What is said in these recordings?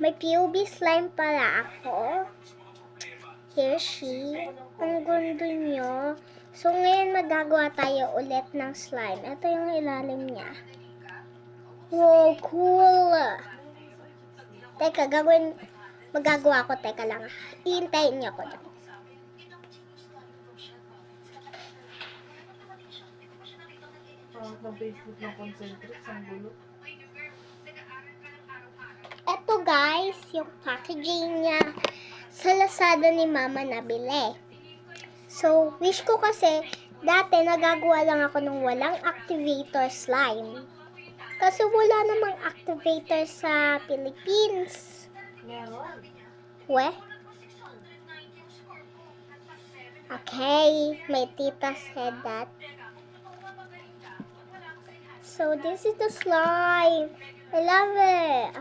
May POV slime pala ako. Here she. Ang gundo nyo. So, ngayon magagawa tayo ulit ng slime. Ito yung ilalim niya. Wow, cool! Teka, magagawa ko. Teka lang. Iintayin niyo ako dyan. Mag-Facebook ng concentrate, ang gulo. Eto guys, yung packaging niya sa Lazada ni Mama nabili. So, wish ko kasi, dati nagagawa lang ako ng walang activator slime. Kasi wala namang activator sa Philippines. Meron. We? Okay, my tita said that. So, this is the slime. I love it.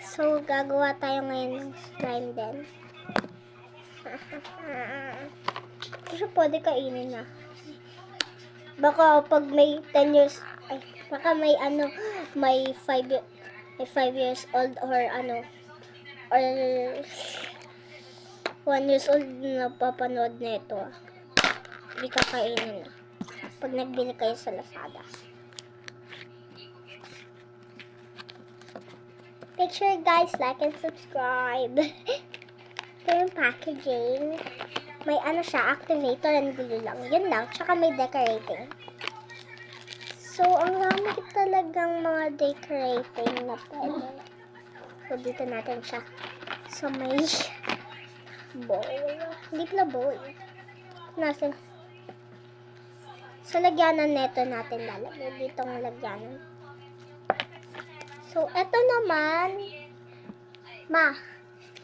So, gagawa tayo ngayon ng slime din. Kasi pwede kainin na. Baka pag may 10 years, ay, baka may may 5 years old or or 1 years old na papanood na ito. Hindi kakainin na. Pag nagbili kayo sa Lazada. Make sure guys, like and subscribe. Ito yung packaging. May siya, activator and glue lang. Yun lang. Tsaka may decorating. So, ang dami talagang mga decorating na pwede. So, dito natin siya. So, may bowl. Hindi pala bowl. Nasa. Sa lagyanan neto natin lalagay. Dito ang lagyanan. So, eto naman. Ma,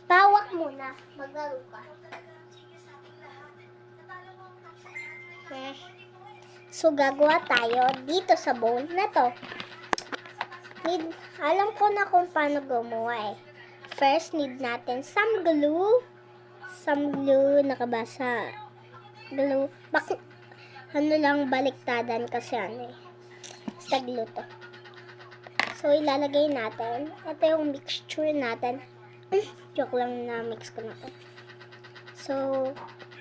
bawak muna. Maglaro ka. Okay. So, gagawa tayo dito sa bowl na to. Alam ko na kung paano gumawa eh. First, need natin some glue. Some glue, nakabasa. Glue. Baliktadan kasi sa glue to. So, ilalagay natin. Ito yung mixture natin. Joke lang na mix ko na ito. So,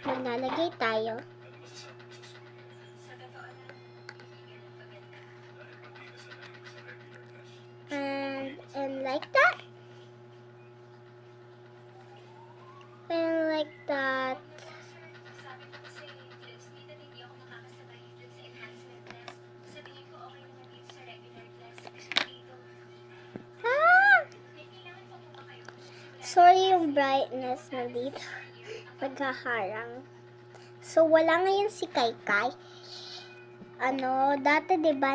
maglalagay tayo. And like that. And like that. Sorry yung brightness nandito. Naghaharang. So, wala ngayon si Kaikai. Dati diba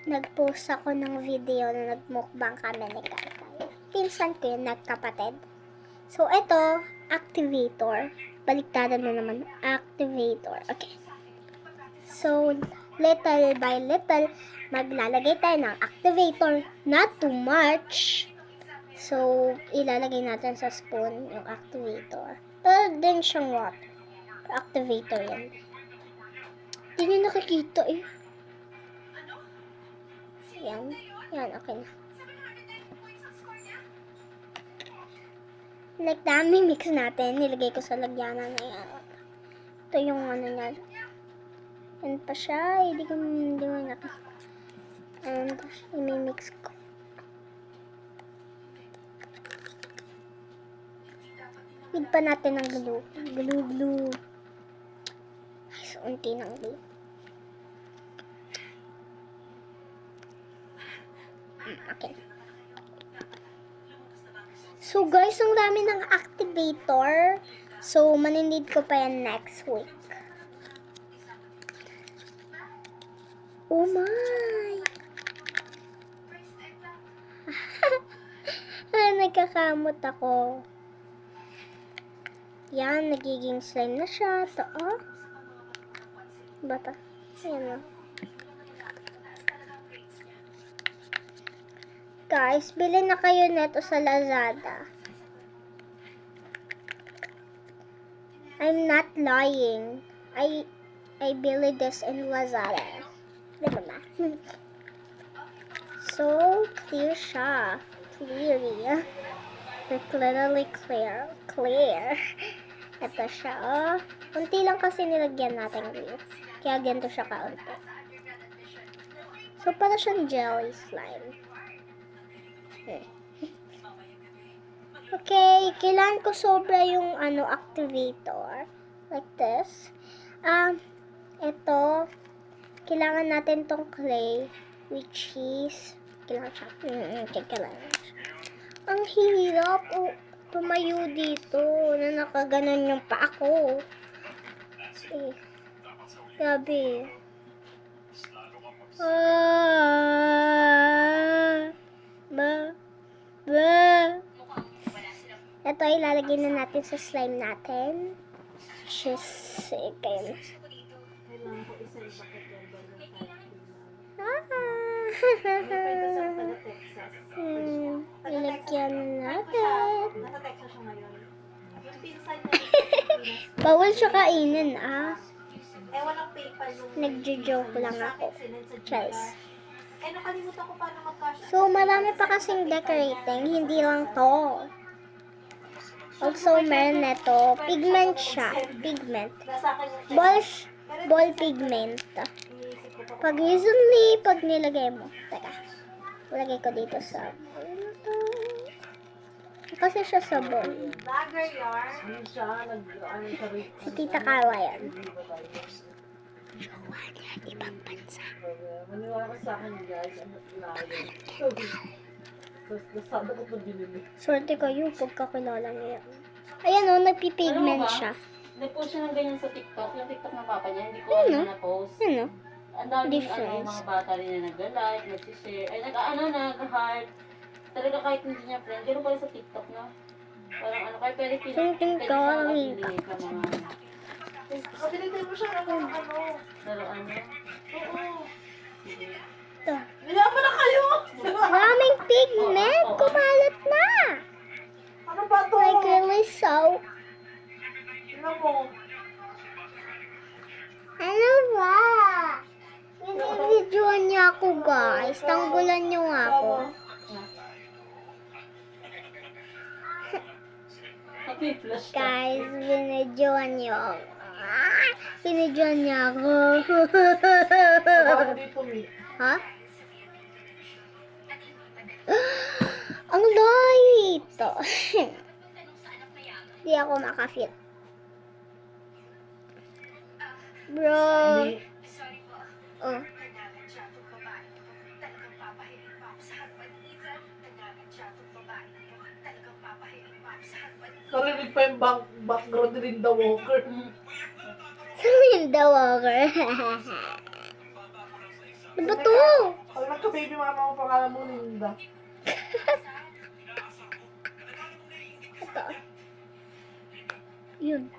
nag-post ako ng video na nagmukbang kami ni Kaikai. Pinsan ko yun, nagkapatid. So, ito, activator. Baliktaran na naman, activator. Okay. So, little by little, maglalagay tayo ng activator. Not too much. So, ilalagay natin sa spoon yung activator. Pero din siyang water. Activator yan. Hindi nyo nakikita eh. Yan. Yan, okay na. Like, dami mix natin. Nilagay ko sa lagyanan na yan. Ito yung niya. Yan pa siya. Hindi mo nakikita. And, imimix ko. Need pa natin ng glue. Glue. Ay, so, unti ng glue. Okay. So, guys, ang dami ng activator. So, maninid ko pa yan next week. Oh my! Nagkakamot ako. Yan, nagiging slime na siya. Ito, oh. Bata. Ayan, oh. Guys, bilhin na kayo neto sa Lazada. I'm not lying. I bili this in Lazada. Diba ma? So, clear siya. clearly. Like literally clear. Ito siya, oh. Kunti lang kasi nilagyan natin glue. Kaya ganito siya kaunti. So, para siyang jelly slime. Okay, kailangan ko sobra yung activator. Like this. Ito, kailangan natin tong clay, which is, kailangan siya. Kailangan siya. Ang hirap, tumayo dito, na nakaganon yung paa ko. Grabe. Ito, ilalagay na natin sa slime natin. Just, kayo na. Kailangan ko isa-isa ko yan. Ilagyan na natin. Nasa Texas siya ngayon. Yung pinsan niya. Bawal siya kainin, Walang PayPal yung... Nagjo-joke lang ako. Cheers. Nakalimutan ko paano mag-cash. So, marami pa kasing decorating. Hindi lang to. Also, meron na to. Pigment siya. Pigment. Nasa akin yung... Ball pigment. Iniisip ko pa. Pag nilagay mo. Teka. Lagay ko dito sa bowl na to. Kasi siya sa bowl. Lager yarn. Ano siya, Si Tita Carla yan. Jowa niya, ibang bansa. Maniwala ka sa akin guys, ano lager. Tapos nasada ko ito binili. Swerte kayo pagkakilala niya. Ayan o, nagpipigment siya. Nag-post siya ng ganyan sa TikTok. Yung TikTok ng papa niya, hindi ko Ano? na-post. Ano? Ang daming Difference. mga bata rin na nag-like, nag-share, ay nag-heart. Talaga kahit hindi niya friend, gano'n pala sa TikTok, no? Parang kaya pwede Tingting ka, Amita. ka mga Kapilitin mo siya ng ano. laruan niya. Oo. Sige. Ito. Nilaban na kayo! Maraming pigment. Kumalat na. Ano ba to? Like really so. Tingnan mo. Ano ba? Binibidyoan niya ako, guys. Tanggulan niyo nga ako. Happy flash ka. Guys, binidyoan niyo ako. Binidyoan niya ako. Bago dito, Mi. Ha? Ang light! Di ako makafeel. Bro. Hindi. Oh. Narinig pa yung background ni Linda Walker. Linda Walker. Ano ba to? Pag nagka-baby mama mo, pangalan mo Linda. Ito. Yun.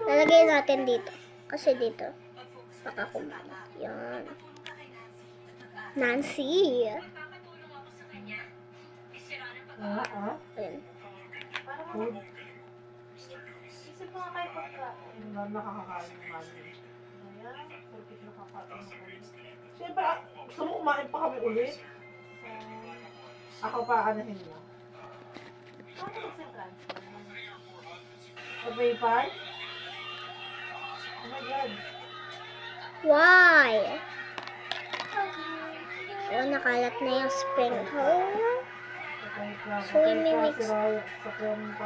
Lalagay natin dito. Kasi dito. Baka kumalat. Yan. Nancy. Ayan. Food. Isip mo nga kayo pagkain. Nakakakain ng mami. Ayan, pagkit nakakain ako. Siyempre, gusto mo kumain pa kami ulit? Ako pa, anahin mo. Paano mag-transfer? Sa PayPal? Oh my God. Why? Oh, nakalat na yung sprinkle. So, imimix.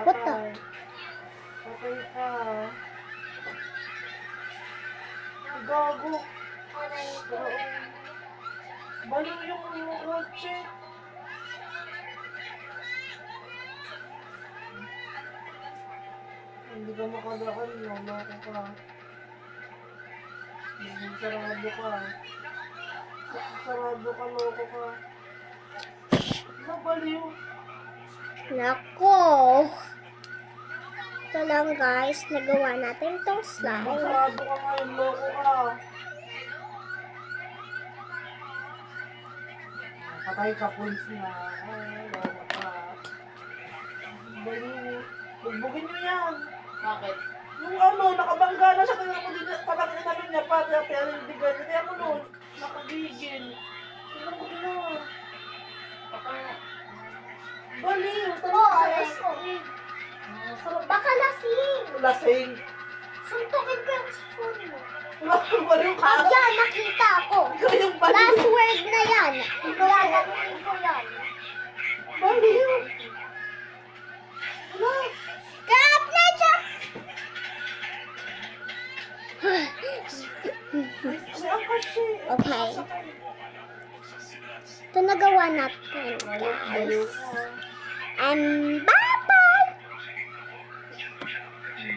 What the? Okay ka. Gago. Baliw yung kotse. Hindi ka makadaan, loko ka. Sarado ka. Sarado ka, loko ka. Nabaliw. Nako. Ito lang guys, nagawa natin tong slime. Sarado ka ngayon, loko ka. Patay ka, pulis na. Ay, loko ka. Baliw. Bugbugin nyo yan. Bakit? Yung ano, nakabangga na siya, kaya mo din, patangin namin niya pa, kaya pinalindigan. Kaya mo nun, nakagigil. Tingnan mo na. Baka Baliw. Oo, Talas. ko. Sarap. Baka lasing. Lasing. Suntukin ko yung spoon mo. Baliw ka. Yan, nakita ko. Ikaw yung Last baliw. word na yan. Gagawin ko yan. Baliw. Wala. Grab na siya! May angkas siya eh. Okay. Ito nagawa natin, guys. And bye-bye!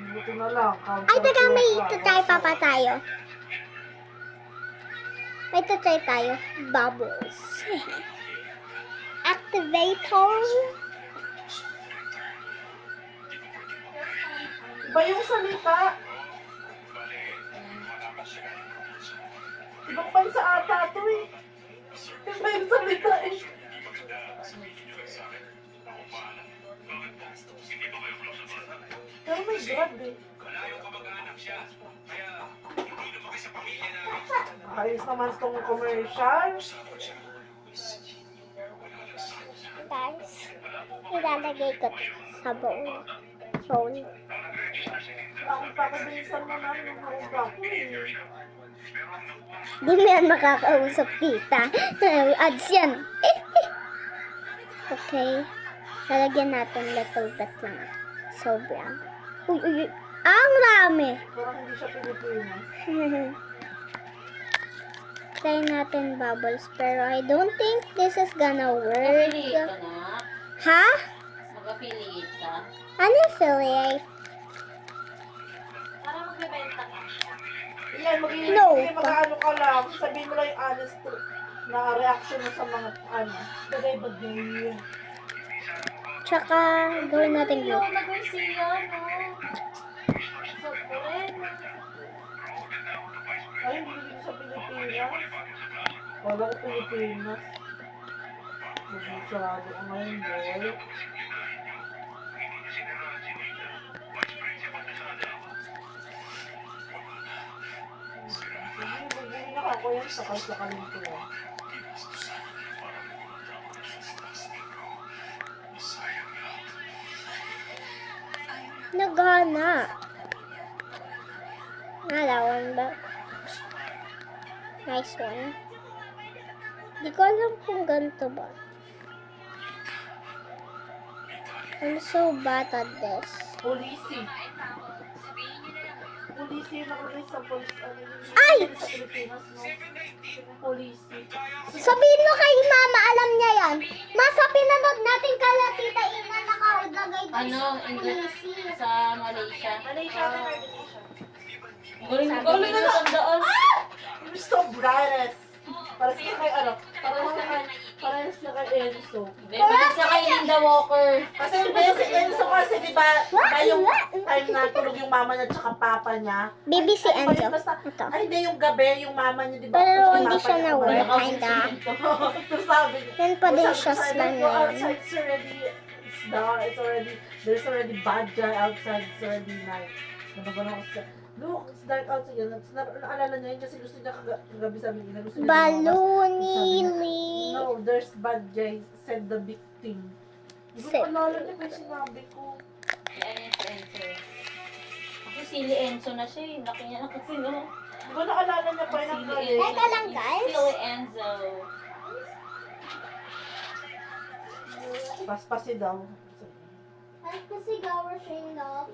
Buti na lang. Ay, teka, may try pa tayo. May try tayo. Bubbles. Activator. Iba yung salita. Ibang bansa ata ito eh. Iba yung salita eh. Pero may grad eh. Ayos naman tong commercial. Guys, ilalagay ko sa bowl. Ang pakabilisan mo na yung hawag ko eh. Di mo yan makakausap, tita. Ads yan. Okay. Lalagyan natin little bit lang. Sobrang. Uy, uy, uy. Ang rami. Parang hindi siya Pilipinas. Try natin bubbles, pero I don't think this is gonna work. Mag-affiliate ka na. Ha? Mag-affiliate ka. Ano affiliate? Para magbebenta ka. Yan, magiging No. mag-ano ka lang. Sabihin mo lang yung honest na reaction mo sa mga ano. Bagay-bagay. Tsaka, gawin natin glue. Nag-Garcia, no? So, rin. Ay, hindi dito sa Pilipinas. Wala ko Pilipinas. Masyado ko ngayon, boy. Hindi ako yan, sakal-sakalin ko yan. Nagana. Nalawan ba? Nice one. Di ko alam kung ganito ba. I'm so bad at this. Polisi. Polisi yung nakalagay sa police. Ano yun? Ay! Sa Pilipinas, no? Polisi. Sabihin mo kay mama, alam niya yan. Masa pinanood natin kala tita Ina nakalagay doon Ano, sa English polisi. sa Malaysia. Malaysia na Galing mo galing na tandaan. You're so brightest. Para sa kay ano? Para sa kay Enzo. Bebalik sa kay Linda Walker. Kasi si Enzo kasi di ba yung time na tulog yung mama niya tsaka papa niya. Baby si Ay, Enzo. basta, Ito. ay hindi yung gabi yung mama niya di ba? Pero Yung hindi papa siya niya, na-work, mama niya. kinda. Tapos sabi niya, Yan pa din sabi siya ko sa slang inyo, na yun. outside it's already, it's dark, it's already, there's already bad guy outside, it's already night. Nanabalan ako sa, look, it's dark outside yan. Naalala niya yun kasi gusto niya kagabi sabi niya, gusto niya lumabas. Balunili. No, there's bad guys, said the victim. Hindi ko Said. alala niya pa yung sinabi ko. Yan yung si Enzo. Ako Silly Enzo na siya eh. Laki niya na kasi no. Hindi ko naalala niya pa yung Silly nagalit. Teka lang, guys. Silly Enzo. Paspasi daw. Ay, kasi gawar siya yung love.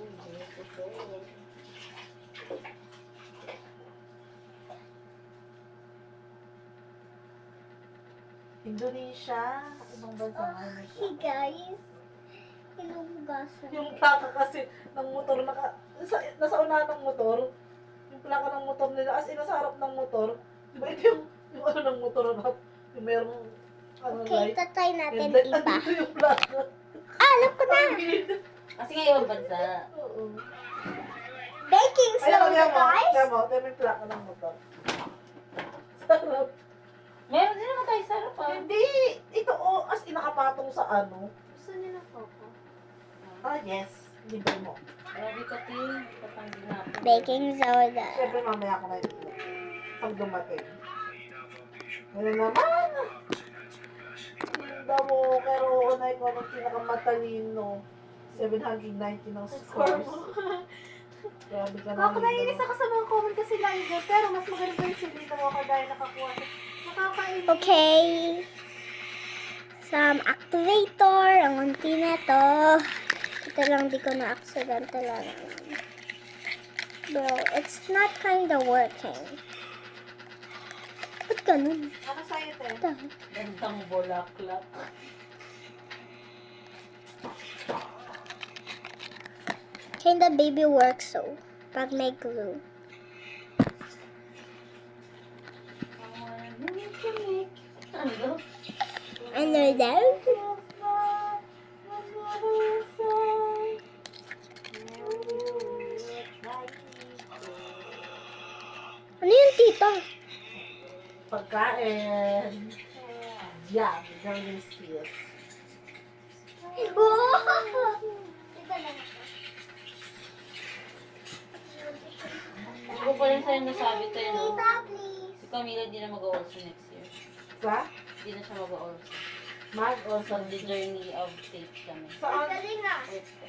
Indonesia. Ibang bansa nga yun. Hey guys. Inubugasan. Yung plaka kasi ng motor, nasa unahan ng motor. Yung plaka ng motor nila, as in, nasa harap ng motor. Di ba ito yung ano ng motor na, yung merong, ano, Okay, light. tatry natin Headlight, iba. andito yung plaka. Alam ko na. Kasi nga ibang bansa. Oo. Baking Ayun, soda, kaya mo, guys. kaya mo, kaya yung plaka ng motor. Sarap. Meron din naman tayo sarap ah. Hindi, ito as in, nakapatong sa ano. Gusto niyo ng coco? Ah, yes. Libre mo. Grabe ka tin. Kapandi natin. Baking soda. Siyempre, mamaya ko na ito. Pag dumating. Ngayon naman. Tinda mo, pero unay ko anong matalino. 790 ng scores. Grabe ka Ako naman. naiinis ako sa mga comment kasi lang yun. Pero mas maganda yung si Lita mo dahil nakakuha. Nakakainis. Okay. Some activator. Ang unti na to. Ito lang di ko na-accidental lang. Bro, it's not kinda working. Ba't ganun? Ano sa'yo, te? Dahil. Gandang bulaklak. Kinda baby works so. Pag may glue. Ano daw? Ano daw? Ano yun, tita? Pagkain. Yeah, delicious. Hindi ko pa rin sa'yo nasabi tayo, no? Si Camila di na mag-also next year. Sa? Di na siya mag-also. Mag o So, the journey of faith kami. Saan?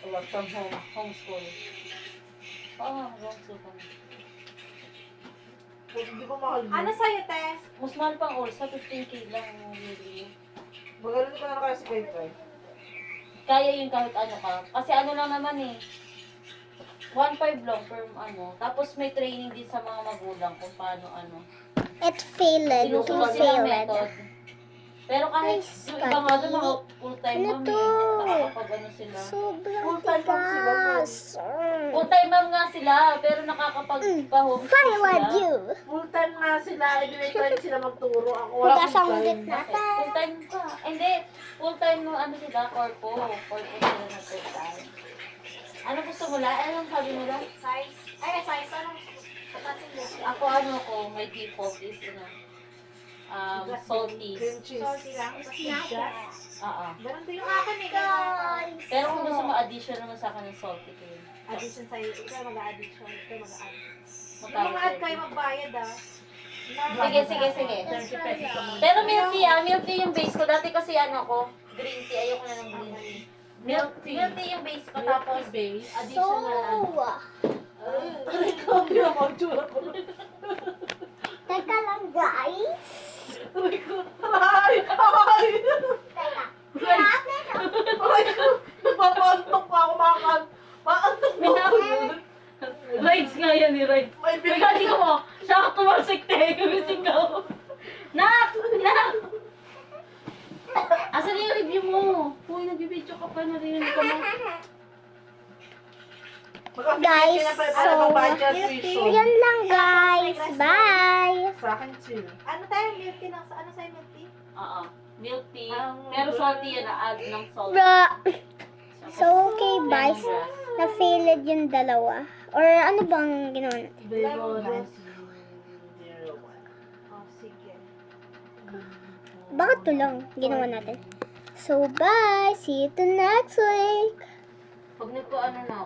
Work from home, homeschool. Oo nga, homeschool kami. Hindi ko mahal Ano yun. sa'yo, te? Mas mahal pang orsa, 15K lang yung bibili. Magaling ko na kaya si Kai Kai. Kaya yun kahit ano ka. Kasi ano lang naman eh. 1.5 lang per ano. Tapos may training din sa mga magulang kung paano ano. It failed. He Sinusunod silang failed. method. Pero kahit Ay, yung iba nga doon, mga full-time Ano mom to? eh. Nakakapag ano sila. Sobrang Full-time mom sila, tigas. Full-time mom nga sila, pero nakakapag-homeschool Firewood sila. you. Full time nga sila. Ibinay sila magturo. Ako wala Hugas ang full ulit time. natin. Full-time ka. Hindi, full-time mo ano sila, corpo. Corpo sila na full-time. Ano gusto mo lang? Anong sabi mo lang? Size? Ay, size. Anong klaseng luto? Ako ano ko, my default is salty. Cream cheese. Salty lang. Oo. Ganun din yung akin eh. Guys. Pero kung gusto mo addition naman sa akin ng salty ko yun. Addition sa'yo. Ikaw mag-addition. Ikaw mag-add. Yung Magkano mga ad po? kayo magbayad ah. Sige, sige, sige. 30 pesos ka muna. Pero milk tea milk tea yung base ko. Dati kasi ano ko, green tea. Ayoko na ng green tea. Milk tea yung base ko. Tapos base. So, additional ano. Ikaw yung mag-tsura ko. teka lang guys. Ay! Ay! Teka. Ay! Nagpapantok pa ako. Maantok pa ako. Rides nga yan ni Rides. May May kasi ko mo, siya ako tumalsik tayo. Gumising ka ako. Nak! Nak! Asan yung review mo? Uy, nagbibidyo ka pa na rin. Ka mo. Guys, so, tuition. yan lang guys. Bye. Sa akin, chill. Ano tayo? Milk tea ng... Ano sa'yo milk tea? Oo. Milk tea. Ang- Pero salty yan. Na-add ng salt. Bro. So, okay guys. Lemongrass. Na-failed yung dalawa. Or ano bang ginawa natin? Bego, Lemongrass. 1901. Oh, sige. Bakit to lang ginawa natin? So, bye. See you to next week. Pag nagko ano na